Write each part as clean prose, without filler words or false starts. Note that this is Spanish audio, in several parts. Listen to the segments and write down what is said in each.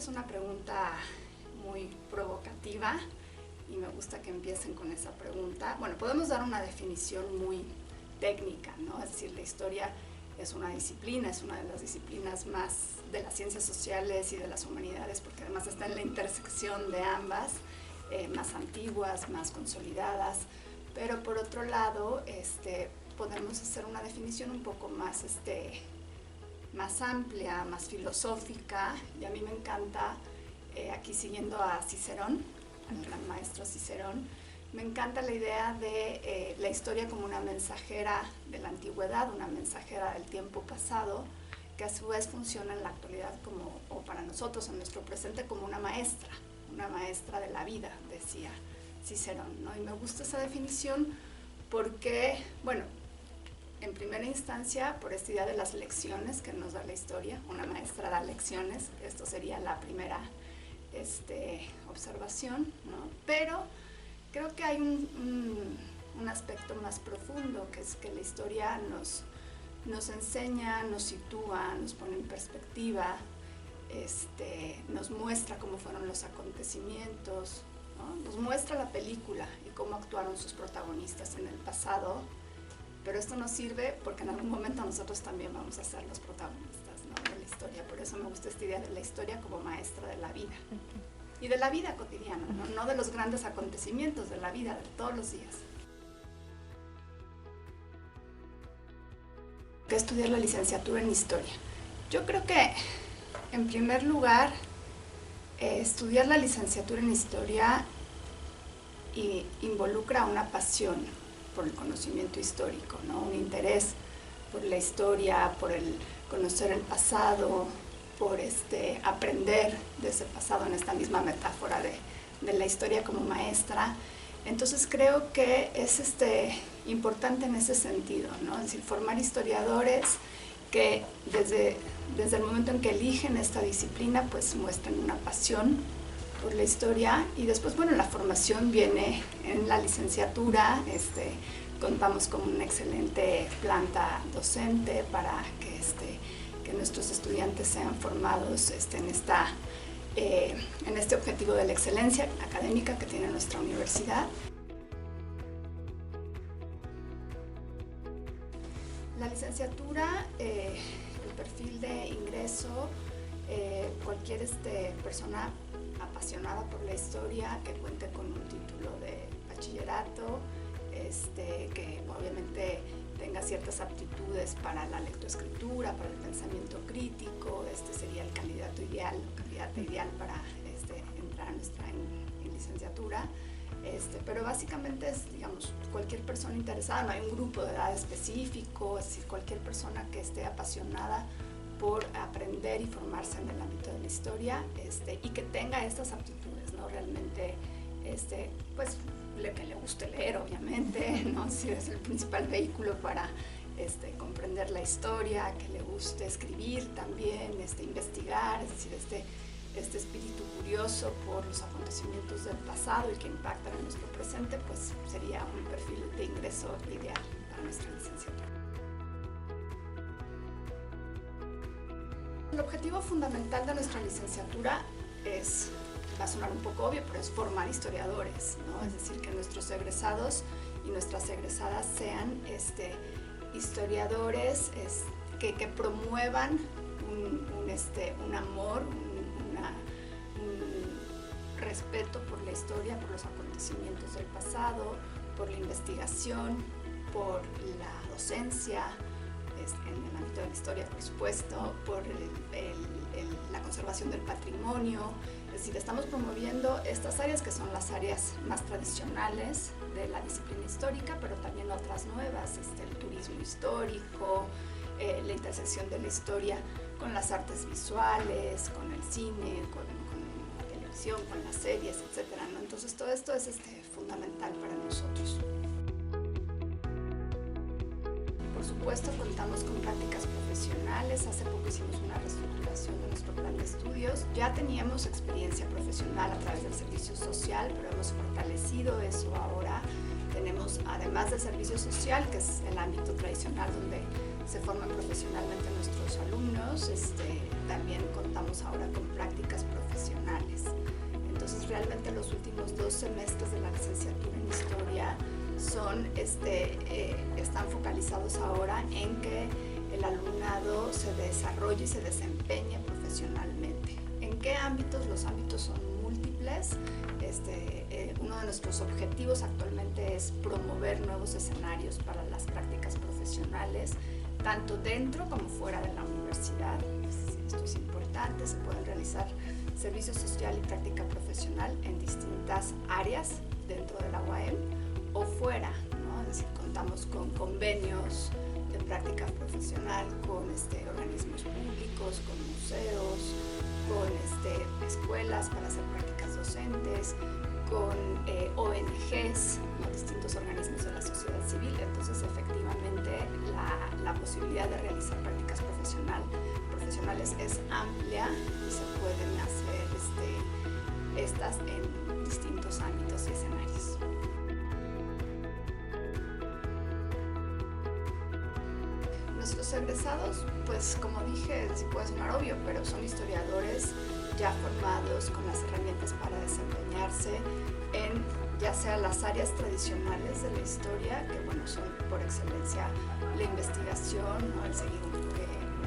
es una pregunta muy provocativa y me gusta que empiecen con esa pregunta. Bueno, podemos dar una definición muy técnica, ¿no? Es decir, la historia es una disciplina, es una de las disciplinas más de las ciencias sociales y de las humanidades, porque además está en la intersección de ambas, más antiguas, más consolidadas, pero por otro lado, podemos hacer una definición un poco más, más amplia, más filosófica, y a mí me encanta, aquí siguiendo a Cicerón, al gran maestro Cicerón, me encanta la idea de la historia como una mensajera de la antigüedad, una mensajera del tiempo pasado, que a su vez funciona en la actualidad como, o para nosotros en nuestro presente, como una maestra de la vida, decía Cicerón, ¿no? Y me gusta esa definición porque, bueno, en primera instancia, por esta idea de las lecciones que nos da la historia, una maestra da lecciones, esto sería la primera observación, ¿no? Pero creo que hay un aspecto más profundo, que es que la historia nos enseña, nos sitúa, nos pone en perspectiva, nos muestra cómo fueron los acontecimientos, ¿no? Nos muestra la película y cómo actuaron sus protagonistas en el pasado, pero esto nos sirve porque en algún momento nosotros también vamos a ser los protagonistas, ¿no? De la historia. Por eso me gusta esta idea de la historia como maestra de la vida. Y de la vida cotidiana, no de los grandes acontecimientos, de la vida de todos los días. ¿Qué estudiar la licenciatura en historia? Yo creo que, en primer lugar, estudiar la licenciatura en historia involucra una pasión por el conocimiento histórico, ¿no? Un interés por la historia, por el conocer el pasado, por aprender de ese pasado, en esta misma metáfora de la historia como maestra. Entonces creo que es importante en ese sentido, ¿no? Es decir, formar historiadores que desde el momento en que eligen esta disciplina, pues muestran una pasión por la historia. Y después, bueno, la formación viene en la licenciatura. Contamos con una excelente planta docente para que nuestros estudiantes sean formados en este objetivo de la excelencia académica que tiene nuestra universidad. La licenciatura, el perfil de ingreso, cualquier persona apasionada por la historia que cuente con un título de bachillerato, que obviamente tenga ciertas aptitudes para la lectoescritura, para el pensamiento crítico, sería el candidato ideal o candidata ideal para entrar a nuestra en licenciatura. Pero básicamente es, digamos, cualquier persona interesada, no hay un grupo de edad específico, es decir, cualquier persona que esté apasionada por aprender y formarse en el ámbito de la historia, y que tenga estas aptitudes, ¿no? Realmente, pues, que le guste leer, obviamente, ¿no? Si es el principal vehículo para comprender la historia, que le guste escribir también, investigar, es decir, este espíritu curioso por los acontecimientos del pasado y que impactan en nuestro presente, pues sería un perfil de ingreso ideal para nuestra licenciatura. El objetivo fundamental de nuestra licenciatura va a sonar un poco obvio, pero es formar historiadores, ¿no? Es decir, que nuestros egresados y nuestras egresadas sean historiadores que promuevan un amor, un respeto por la historia, por los acontecimientos del pasado, por la investigación, por la docencia, en el ámbito de la historia, por supuesto, por la conservación del patrimonio. Es decir, estamos promoviendo estas áreas que son las áreas más tradicionales de la disciplina histórica, pero también otras nuevas, el turismo histórico, la intersección de la historia con las artes visuales, con el cine, con la televisión, con las series, etcétera, ¿no? Entonces todo esto es fundamental para nosotros. Por supuesto, contamos con prácticas profesionales. Hace poco hicimos una reestructuración de nuestro plan de estudios. Ya teníamos experiencia profesional a través del servicio social, pero hemos fortalecido eso ahora. Tenemos, además del servicio social, que es el ámbito tradicional donde se forman profesionalmente nuestros alumnos. También contamos ahora con prácticas profesionales. Entonces realmente los últimos 2 semestres de la licenciatura en Historia están focalizados ahora en que el alumnado se desarrolle y se desempeñe profesionalmente. ¿En qué ámbitos? Los ámbitos son múltiples. Uno de nuestros objetivos actualmente es promover nuevos escenarios para las prácticas profesionales, tanto dentro como fuera de la universidad. Esto es importante, se pueden realizar servicio social y práctica profesional en distintas áreas dentro de la UAM o fuera, ¿no? Es decir, contamos con convenios de práctica profesional con organismos públicos, con museos, con escuelas para hacer prácticas docentes, con ONGs, ¿no? Distintos organismos de la sociedad civil. Entonces, efectivamente, la posibilidad de realizar prácticas profesionales es amplia y se pueden hacer estas en distintos ámbitos y escenarios. Nuestros egresados, pues como dije, sí puede sonar obvio, pero son historiadores ya formados con las herramientas para desempeñarse en ya sea las áreas tradicionales de la historia, que bueno, son por excelencia la investigación, ¿no? El seguir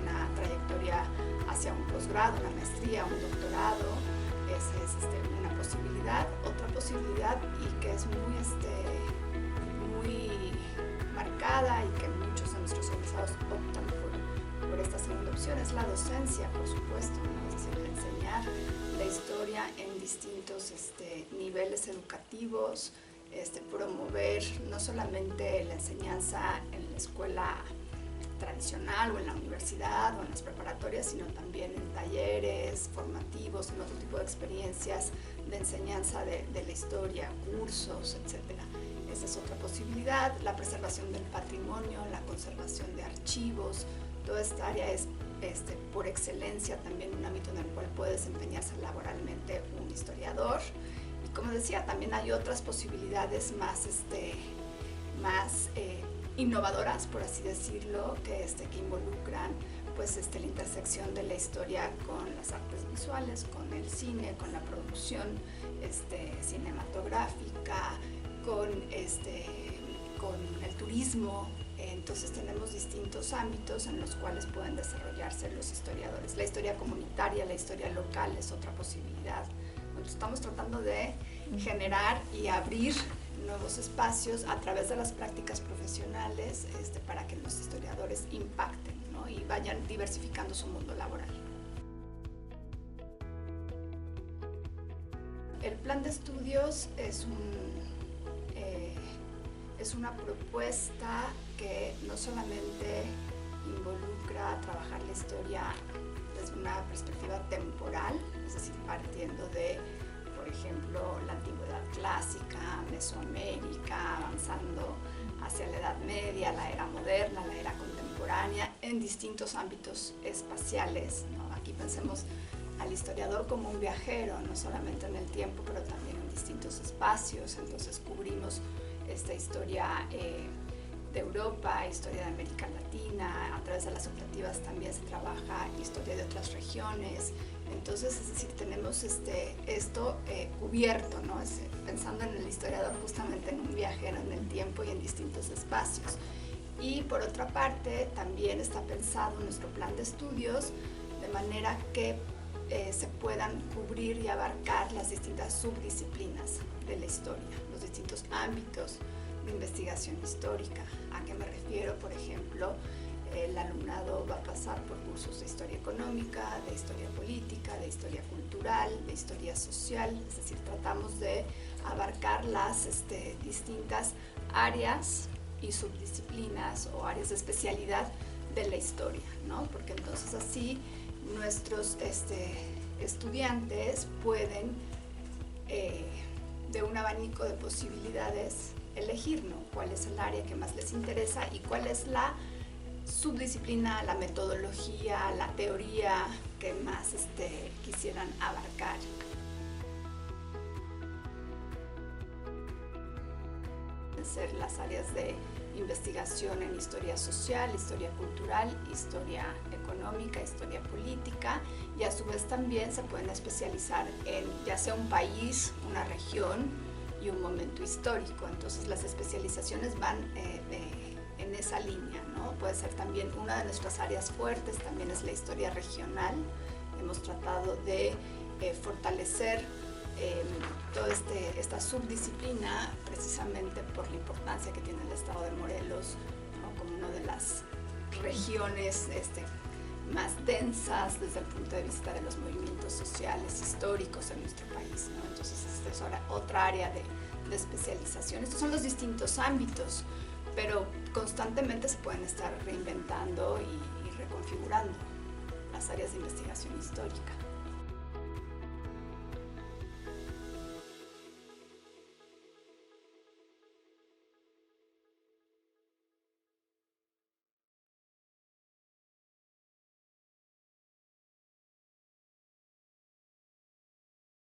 una trayectoria hacia un posgrado, una maestría, un doctorado. Esa es una posibilidad. Otra posibilidad, y que es muy marcada y que muchos de nuestros egresados optan por esta segunda opción, es la docencia, por supuesto, ¿no? Es decir, enseñar la historia en distintos niveles educativos, promover no solamente la enseñanza en la escuela tradicional o en la universidad o en las preparatorias, sino también en talleres formativos, en otro tipo de experiencias de enseñanza de la historia, cursos, etc. Esa es otra posibilidad. La preservación del patrimonio, la conservación de archivos, toda esta área es por excelencia también un ámbito en el cual puede desempeñarse laboralmente un historiador. Y como decía, también hay otras posibilidades más innovadoras, por así decirlo, que involucran pues la intersección de la historia con las artes visuales, con el cine, con la producción cinematográfica, con el turismo. Entonces tenemos distintos ámbitos en los cuales pueden desarrollarse los historiadores. La historia comunitaria, la historia local es otra posibilidad. Estamos tratando de generar y abrir nuevos espacios a través de las prácticas profesionales para que los historiadores impacten, ¿no? Y vayan diversificando su mundo laboral. El plan de estudios es una propuesta que no solamente involucra trabajar la historia desde una perspectiva temporal, es decir, partiendo de, por ejemplo, la antigüedad clásica, Mesoamérica, avanzando hacia la Edad Media, la era moderna, la era contemporánea, en distintos ámbitos espaciales, ¿no? Aquí pensemos al historiador como un viajero, no solamente en el tiempo, pero también en distintos espacios. Entonces cubrimos esta historia de Europa, historia de América Latina, a través de las optativas también se trabaja historia de otras regiones. Entonces, es decir, tenemos esto cubierto, ¿no? Pensando en el historiador justamente en un viajero en el tiempo y en distintos espacios. Y por otra parte, también está pensado nuestro plan de estudios de manera que se puedan cubrir y abarcar las distintas subdisciplinas de la historia, los distintos ámbitos de investigación histórica. ¿A qué me refiero? Por ejemplo, el alumnado va a pasar por cursos de historia económica, de historia política, de historia cultural, de historia social. Es decir, tratamos de abarcar las distintas áreas y subdisciplinas o áreas de especialidad de la historia, ¿no? Porque entonces así nuestros estudiantes pueden de un abanico de posibilidades elegir, ¿no? Cuál es el área que más les interesa y cuál es la subdisciplina, la metodología, la teoría que más quisieran abarcar. pueden ser las áreas de investigación en historia social, historia cultural, historia económica, historia política, y a su vez también se pueden especializar en ya sea un país, una región y un momento histórico. Entonces las especializaciones van en esa línea, ¿no? Puede ser también una de nuestras áreas fuertes, también es la historia regional. Hemos tratado de fortalecer toda esta subdisciplina precisamente por la importancia que tiene el estado de Morelos, ¿no? Como una de las regiones más densas desde el punto de vista de los movimientos sociales históricos en nuestro país, ¿no? Entonces esta es otra área de especialización. Estos son los distintos ámbitos, pero constantemente se pueden estar reinventando y reconfigurando las áreas de investigación histórica.